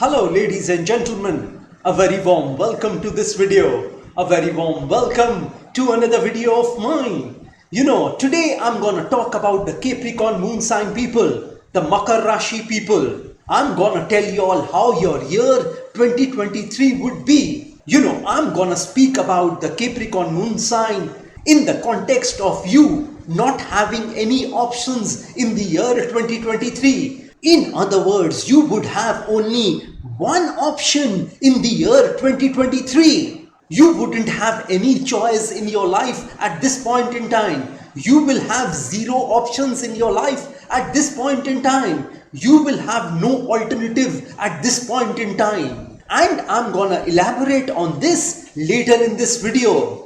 Hello ladies and gentlemen, a very warm welcome to this video, a very warm welcome to another video of mine. Today I'm gonna talk about the Capricorn moon sign people, the Makar Rashi people. I'm gonna tell you all how your year 2023 would be. I'm gonna speak about the Capricorn moon sign in the context of you not having any options in the year 2023. In other words, you would have only one option in the year 2023. You wouldn't have any choice in your life at this point in time. You will have zero options in your life at this point in time. You will have no alternative at this point in time. And I'm gonna elaborate on this later in this video.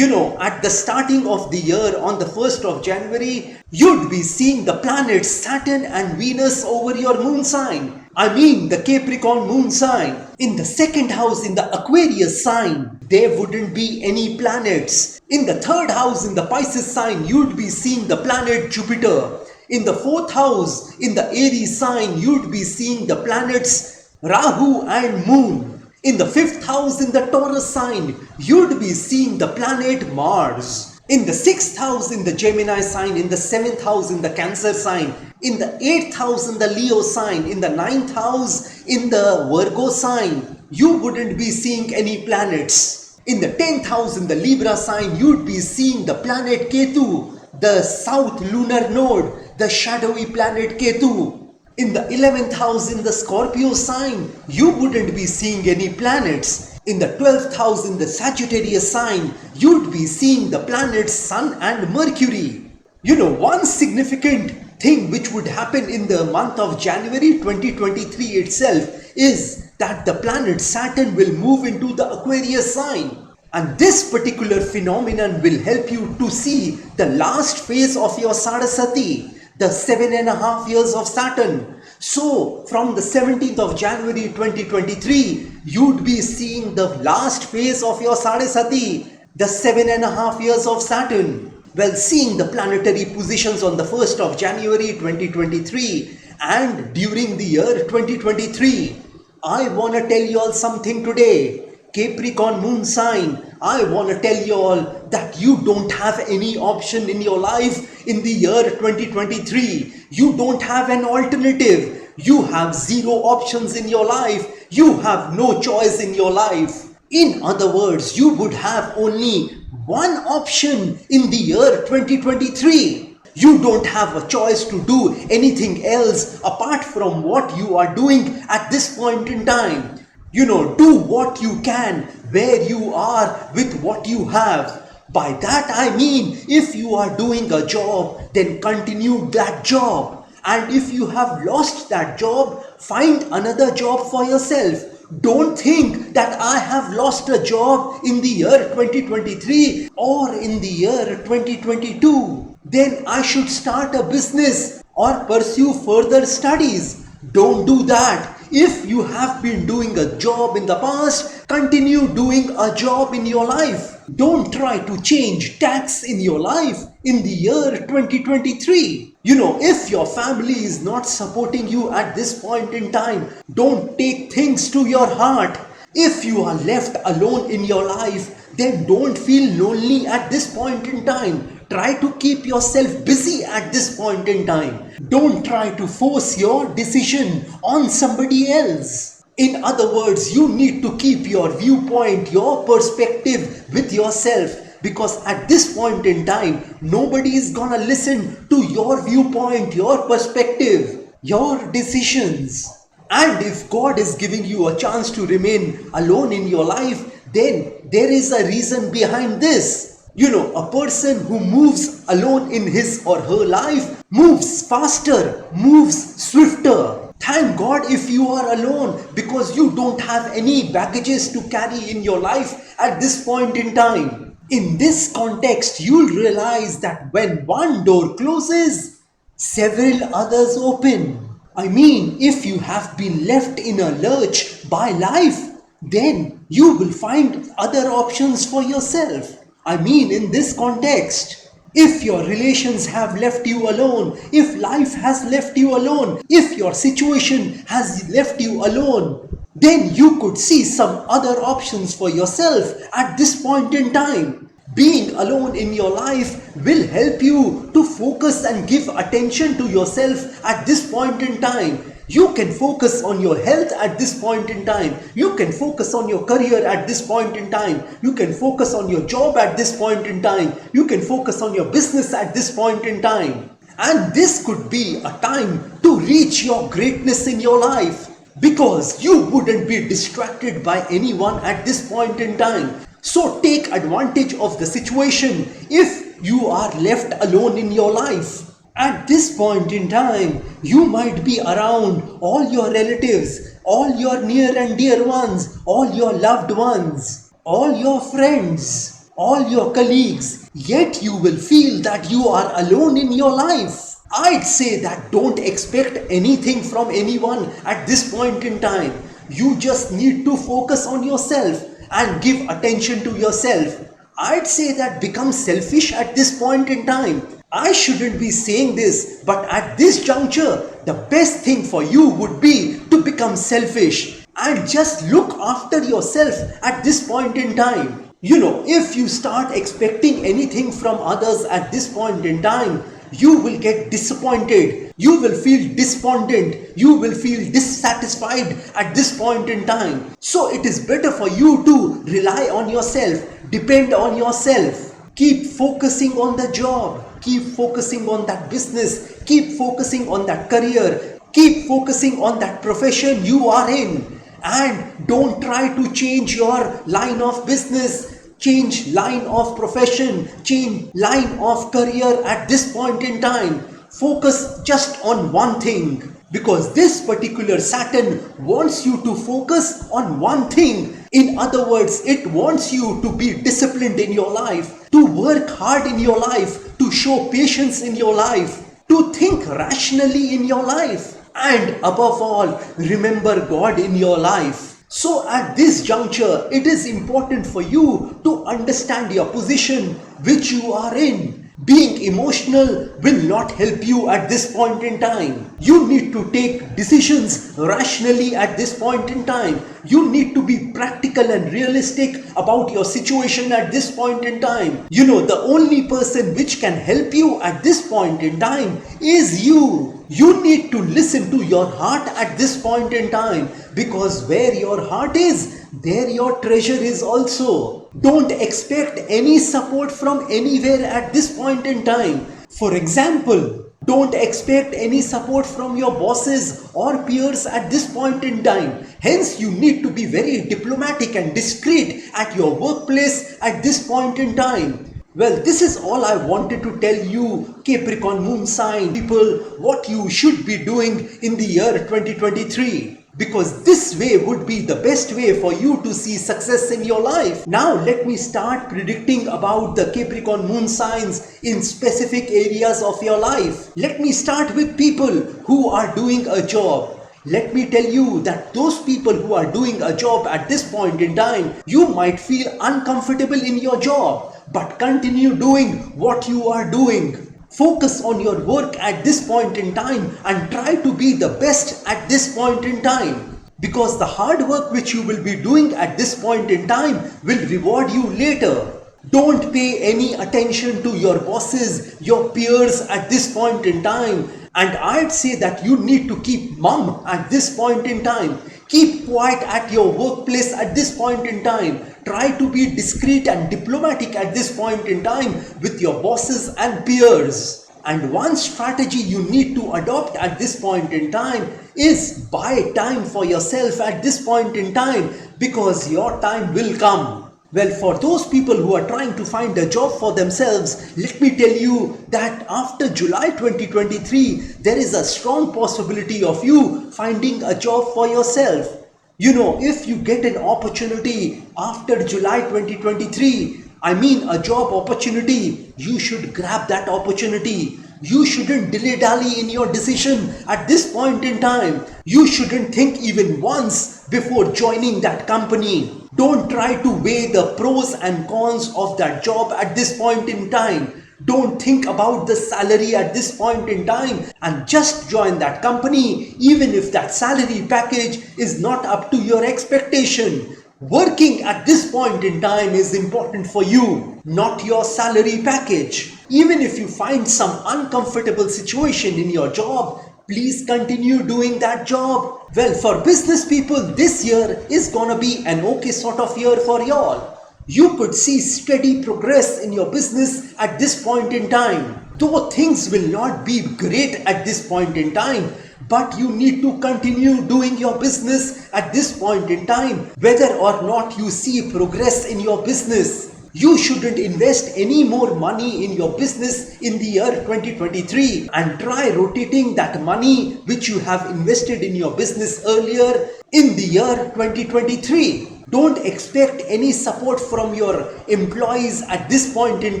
At the starting of the year on the 1st of January, you'd be seeing the planets Saturn and Venus over your moon sign. I mean the Capricorn moon sign. In the second house in the Aquarius sign, there wouldn't be any planets. In the third house in the Pisces sign, you'd be seeing the planet Jupiter. In the fourth house in the Aries sign, you'd be seeing the planets Rahu and Moon. In the fifth house in the Taurus sign, you'd be seeing the planet Mars. In the sixth house in the Gemini sign, in the seventh house in the Cancer sign, in the eighth house in the Leo sign, in the ninth house in the Virgo sign, you wouldn't be seeing any planets. In the 10th house in the Libra sign, you'd be seeing the planet Ketu, the south lunar node, the shadowy planet Ketu. In the 11th house in the Scorpio sign, you wouldn't be seeing any planets. In the 12th house in the Sagittarius sign, you'd be seeing the planets Sun and Mercury. One significant thing which would happen in the month of January 2023 itself is that the planet Saturn will move into the Aquarius sign. And this particular phenomenon will help you to see the last phase of your Saraswati, the 7.5 years of Saturn. So from the 17th of January 2023, you'd be seeing the last phase of your Saraswati, the 7.5 years of Saturn. Well, seeing the planetary positions on the 1st of January 2023 and during the year 2023, I want to tell you all something today. Capricorn moon sign, I want to tell you all that you don't have any option in your life in the year 2023. You don't have an alternative. You have zero options in your life. You have no choice in your life. In other words, you would have only one option in the year 2023. You don't have a choice to do anything else apart from what you are doing at this point in time. Do what you can where you are with what you have. By that I mean, if you are doing a job, then continue that job. And if you have lost that job, find another job for yourself. Don't think that I have lost a job in the year 2023 or in the year 2022. Then I should start a business or pursue further studies. Don't do that. If you have been doing a job in the past, continue doing a job in your life. Don't try to change tax in your life in the year 2023. If your family is not supporting you at this point in time, don't take things to your heart. If you are left alone in your life, then don't feel lonely at this point in time. Try to keep yourself busy at this point in time. Don't try to force your decision on somebody else. In other words, you need to keep your viewpoint, your perspective with yourself. Because at this point in time, nobody is gonna listen to your viewpoint, your perspective, your decisions. And if God is giving you a chance to remain alone in your life, then there is a reason behind this. A person who moves alone in his or her life moves faster, moves swifter. Thank God if you are alone, because you don't have any baggages to carry in your life at this point in time. In this context, you'll realize that when one door closes, several others open. I mean, if you have been left in a lurch by life, then you will find other options for yourself. I mean, in this context, if your relations have left you alone, if life has left you alone, if your situation has left you alone, then you could see some other options for yourself at this point in time. Being alone in your life will help you to focus and give attention to yourself at this point in time. You can focus on your health at this point in time. You can focus on your career at this point in time. You can focus on your job at this point in time. You can focus on your business at this point in time. And this could be a time to reach your greatness in your life, because you wouldn't be distracted by anyone at this point in time. So take advantage of the situation if you are left alone in your life. At this point in time, you might be around all your relatives, all your near and dear ones, all your loved ones, all your friends, all your colleagues, yet you will feel that you are alone in your life. I'd say that don't expect anything from anyone at this point in time. You just need to focus on yourself and give attention to yourself. I'd say that become selfish at this point in time. I shouldn't be saying this, but at this juncture, the best thing for you would be to become selfish and just look after yourself at this point in time. If you start expecting anything from others at this point in time, you will get disappointed. You will feel despondent. You will feel dissatisfied at this point in time. So it is better for you to rely on yourself, depend on yourself. Keep focusing on the job. Keep focusing on that business. Keep focusing on that career. Keep focusing on that profession you are in. And don't try to change your line of business, change line of profession, change line of career at this point in time. Focus just on one thing, because this particular Saturn wants you to focus on one thing. In other words, it wants you to be disciplined in your life, to work hard in your life, to show patience in your life, to think rationally in your life, and above all, remember God in your life. So at this juncture, it is important for you to understand your position which you are in. Being emotional will not help you at this point in time. You need to take decisions rationally at this point in time. You need to be practical and realistic about your situation at this point in time. The only person which can help you at this point in time is you. You need to listen to your heart at this point in time, because where your heart is, there your treasure is also. Don't expect any support from anywhere at this point in time. For example, don't expect any support from your bosses or peers at this point in time. Hence, you need to be very diplomatic and discreet at your workplace at this point in time. Well, this is all I wanted to tell you, Capricorn moon sign people, what you should be doing in the year 2023. Because this way would be the best way for you to see success in your life. Now let me start predicting about the Capricorn moon signs in specific areas of your life. Let me start with people who are doing a job. Let me tell you that those people who are doing a job at this point in time, you might feel uncomfortable in your job, but continue doing what you are doing. Focus on your work at this point in time and try to be the best at this point in time. Because the hard work which you will be doing at this point in time will reward you later. Don't pay any attention to your bosses, your peers at this point in time. And I'd say that you need to keep mum at this point in time. Keep quiet at your workplace at this point in time. Try to be discreet and diplomatic at this point in time with your bosses and peers. And one strategy you need to adopt at this point in time is buy time for yourself at this point in time, because your time will come. Well, for those people who are trying to find a job for themselves, let me tell you that after July 2023, there is a strong possibility of you finding a job for yourself. If you get an opportunity after July 2023, a job opportunity, you should grab that opportunity. You shouldn't dilly-dally in your decision at this point in time. You shouldn't think even once before joining that company. Don't try to weigh the pros and cons of that job at this point in time. Don't think about the salary at this point in time and just join that company even if that salary package is not up to your expectation. Working at this point in time is important for you, not your salary package. Even if you find some uncomfortable situation in your job, please continue doing that job. Well, for business people, this year is gonna be an okay sort of year for y'all. You could see steady progress in your business at this point in time. Though things will not be great at this point in time, but you need to continue doing your business at this point in time, whether or not you see progress in your business. You shouldn't invest any more money in your business in the year 2023 and try rotating that money which you have invested in your business earlier in the year 2023. Don't expect any support from your employees at this point in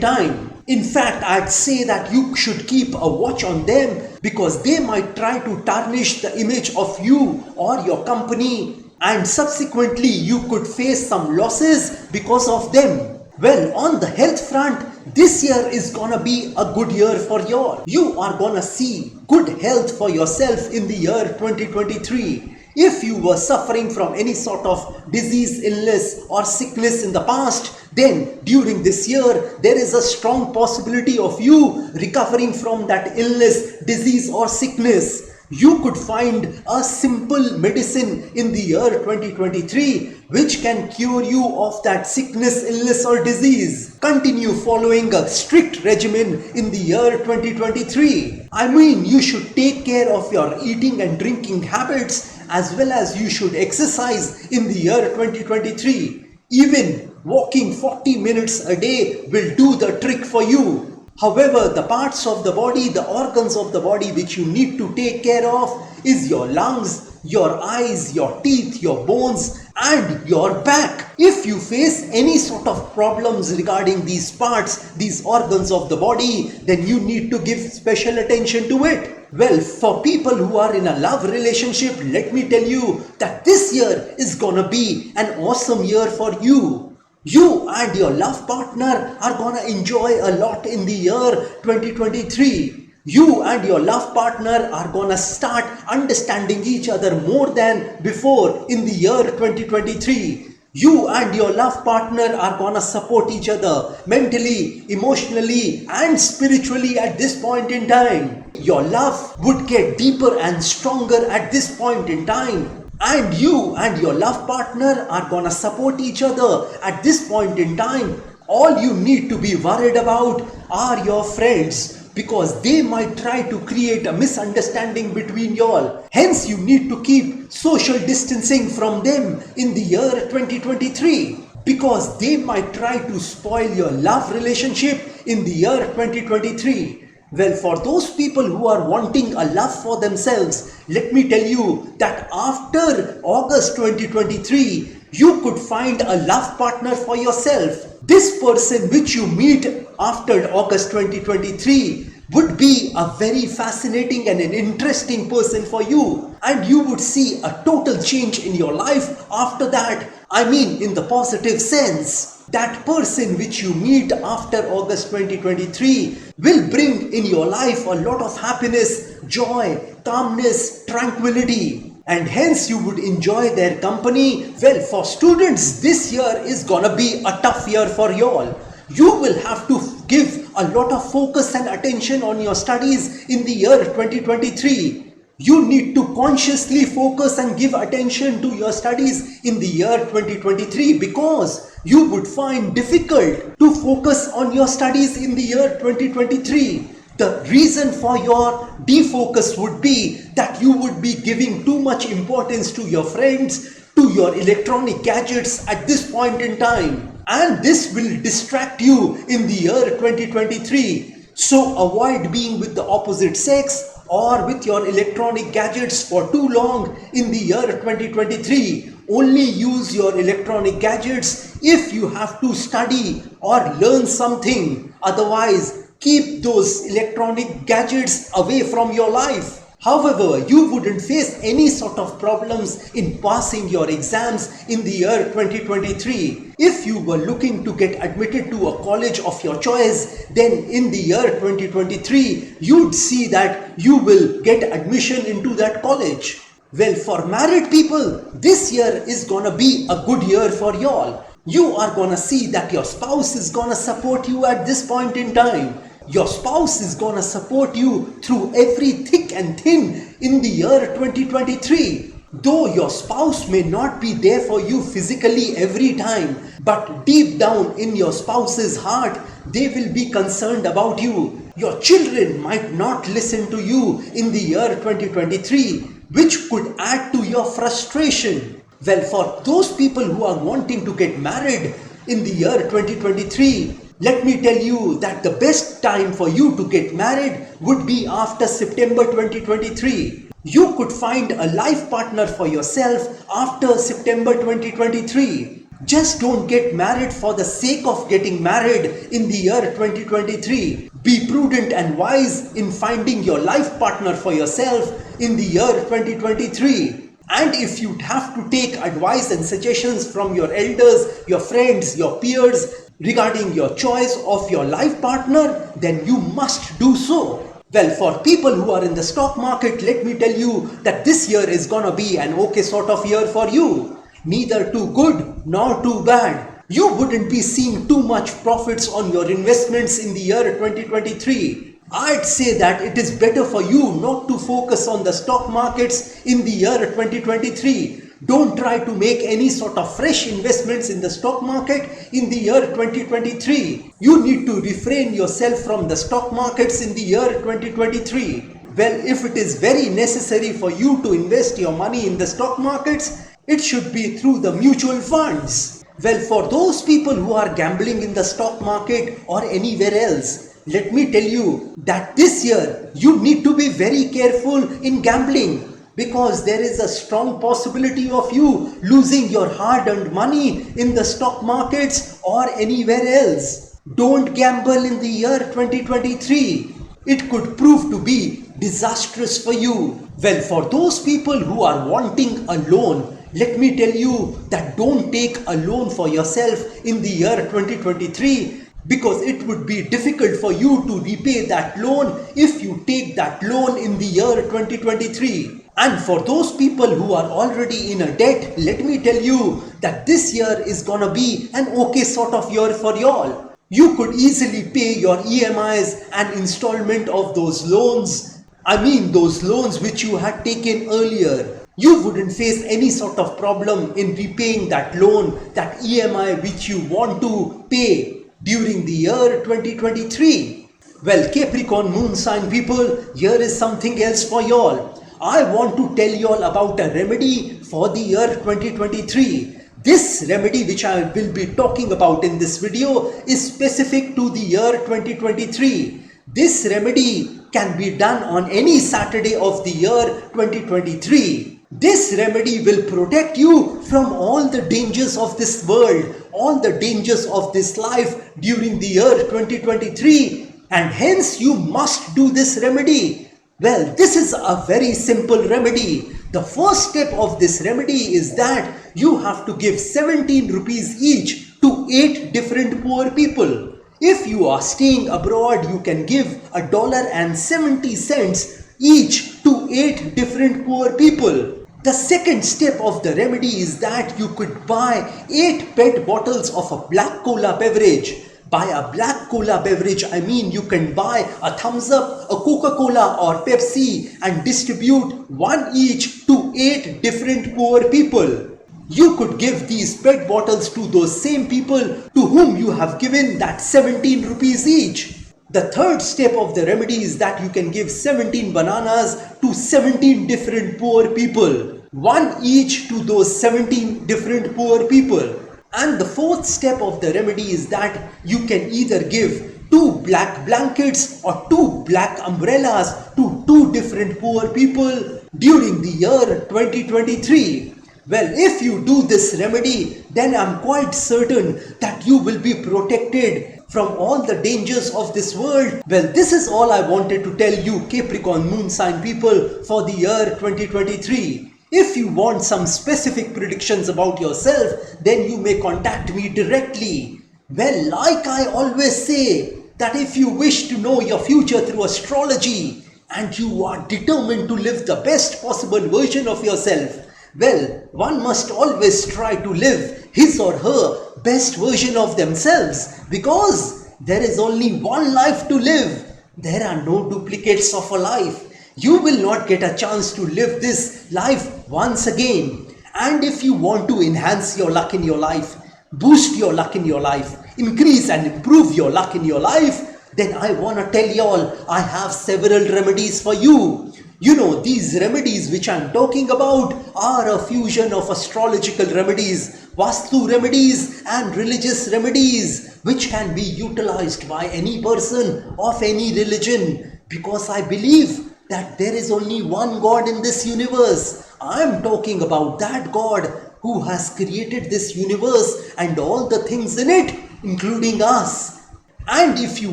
time. In fact, I'd say that you should keep a watch on them because they might try to tarnish the image of you or your company, and subsequently you could face some losses because of them. Well, on the health front, this year is gonna be a good year for you. You are gonna see good health for yourself in the year 2023. If you were suffering from any sort of disease, illness or sickness in the past, then during this year, there is a strong possibility of you recovering from that illness, disease or sickness. You could find a simple medicine in the year 2023 which can cure you of that sickness, illness or disease. Continue following a strict regimen in the year 2023. I mean, you should take care of your eating and drinking habits as well as you should exercise in the year 2023. Even walking 40 minutes a day will do the trick for you. However, the parts of the body, the organs of the body which you need to take care of is your lungs, your eyes, your teeth, your bones and your back. If you face any sort of problems regarding these parts, these organs of the body, then you need to give special attention to it. Well, for people who are in a love relationship, let me tell you that this year is gonna be an awesome year for you. You and your love partner are gonna enjoy a lot in the year 2023. You and your love partner are gonna start understanding each other more than before in the year 2023. You and your love partner are gonna support each other mentally, emotionally and spiritually at this point in time. Your love would get deeper and stronger at this point in time. And you and your love partner are gonna support each other at this point in time. All you need to be worried about are your friends because they might try to create a misunderstanding between y'all. Hence, you need to keep social distancing from them in the year 2023 because they might try to spoil your love relationship in the year 2023. Well, for those people who are wanting a love for themselves, let me tell you that after August 2023, you could find a love partner for yourself. This person which you meet after August 2023 would be a very fascinating and an interesting person for you, and you would see a total change in your life after that. I mean, in the positive sense. That person which you meet after August 2023 will bring in your life a lot of happiness, joy, calmness, tranquility, and hence you would enjoy their company. Well, for students, this year is gonna be a tough year for y'all. You will have to give a lot of focus and attention on your studies in the year 2023. You need to consciously focus and give attention to your studies in the year 2023 because you would find difficult to focus on your studies in the year 2023. The reason for your defocus would be that you would be giving too much importance to your friends, to your electronic gadgets at this point in time. And this will distract you in the year 2023. So avoid being with the opposite sex or with your electronic gadgets for too long in the year 2023. Only use your electronic gadgets if you have to study or learn something. Otherwise, keep those electronic gadgets away from your life. However, you wouldn't face any sort of problems in passing your exams in the year 2023. If you were looking to get admitted to a college of your choice, then in the year 2023, you'd see that you will get admission into that college. Well, for married people, this year is gonna be a good year for y'all. You are gonna see that your spouse is gonna support you at this point in time. Your spouse is gonna support you through every thick and thin in the year 2023. Though your spouse may not be there for you physically every time, but deep down in your spouse's heart, they will be concerned about you. Your children might not listen to you in the year 2023, which could add to your frustration. Well, for those people who are wanting to get married in the year 2023, let me tell you that the best time for you to get married would be after September 2023. You could find a life partner for yourself after September 2023. Just don't get married for the sake of getting married in the year 2023. Be prudent and wise in finding your life partner for yourself in the year 2023. And if you have to take advice and suggestions from your elders, your friends, your peers regarding your choice of your life partner, then you must do so. Well, for people who are in the stock market, let me tell you that this year is gonna be an okay sort of year for you. Neither too good nor too bad. You wouldn't be seeing too much profits on your investments in the year 2023. I'd say that it is better for you not to focus on the stock markets in the year 2023. Don't try to make any sort of fresh investments in the stock market in the year 2023. You need to refrain yourself from the stock markets in the year 2023. Well, if it is very necessary for you to invest your money in the stock markets, it should be through the mutual funds. Well, for those people who are gambling in the stock market or anywhere else, let me tell you that this year you need to be very careful in gambling, because there is a strong possibility of you losing your hard-earned money in the stock markets or anywhere else. Don't gamble in the year 2023. It could prove to be disastrous for you. Well, for those people who are wanting a loan, let me tell you that don't take a loan for yourself in the year 2023, because it would be difficult for you to repay that loan if you take that loan in the year 2023. And for those people who are already in a debt, let me tell you that this year is gonna be an okay sort of year for y'all. You could easily pay your EMIs and installment of those loans. I mean those loans which you had taken earlier. You wouldn't face any sort of problem in repaying that loan, that EMI which you want to pay during the year 2023. Well, Capricorn moon sign people, here is something else for y'all. I want to tell y'all about a remedy for the year 2023. This remedy which I will be talking about in this video is specific to the year 2023. This remedy can be done on any Saturday of the year 2023. This remedy will protect you from all the dangers of this world, all the dangers of this life during the year 2023, and hence you must do this remedy. Well, this is a very simple remedy. The first step of this remedy is that you have to give 17 rupees each to 8 different poor people. If you are staying abroad, you can give $1.70 each to 8 different poor people. The second step of the remedy is that you could buy 8 PET bottles of a black cola beverage. By a black cola beverage, I mean you can buy a Thumbs Up, a Coca-Cola or Pepsi and distribute 1 each to 8 different poor people. You could give these PET bottles to those same people to whom you have given that 17 rupees each. The third step of the remedy is that you can give 17 bananas to 17 different poor people. 1 each to those 17 different poor people. And the fourth step of the remedy is that you can either give 2 black blankets or 2 black umbrellas to 2 different poor people during the year 2023. Well, if you do this remedy, then I'm quite certain that you will be protected from all the dangers of this world. Well, this is all I wanted to tell you, Capricorn moon sign people, for the year 2023. If you want some specific predictions about yourself, then you may contact me directly. Well, like I always say, that if you wish to know your future through astrology and you are determined to live the best possible version of yourself, well, one must always try to live his or her best version of themselves, because there is only one life to live. There are no duplicates of a life. You will not get a chance to live this life once again. And if you want to enhance your luck in your life, boost your luck in your life, increase and improve your luck in your life, then I want to tell y'all I have several remedies for you. You know, these remedies which I'm talking about are a fusion of astrological remedies, Vastu remedies and religious remedies, which can be utilized by any person of any religion, because I believe that there is only one God in this universe. I'm talking about that God who has created this universe and all the things in it, including us. And if you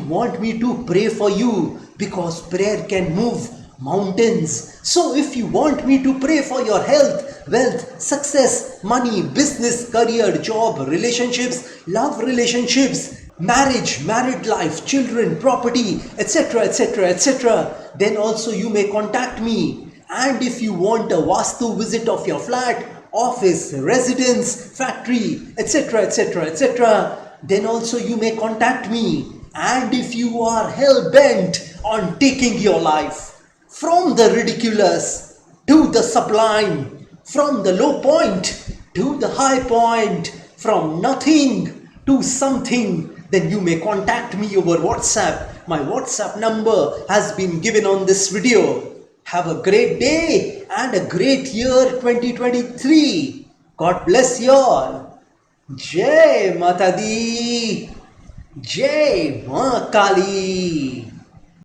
want me to pray for you, because prayer can move mountains. So if you want me to pray for your health, wealth, success, money, business, career, job, relationships, love relationships, marriage, married life, children, property, etc., etc., etc., then also you may contact me. And if you want a Vastu visit of your flat, office, residence, factory, etc., etc., etc., then also you may contact me. And if you are hell-bent on taking your life from the ridiculous to the sublime, from the low point to the high point, from nothing to something, then you may contact me over WhatsApp. My WhatsApp number has been given on this video. Have a great day and a great year 2023. God bless you all. Jai Mata Di, Jai Ma Kali.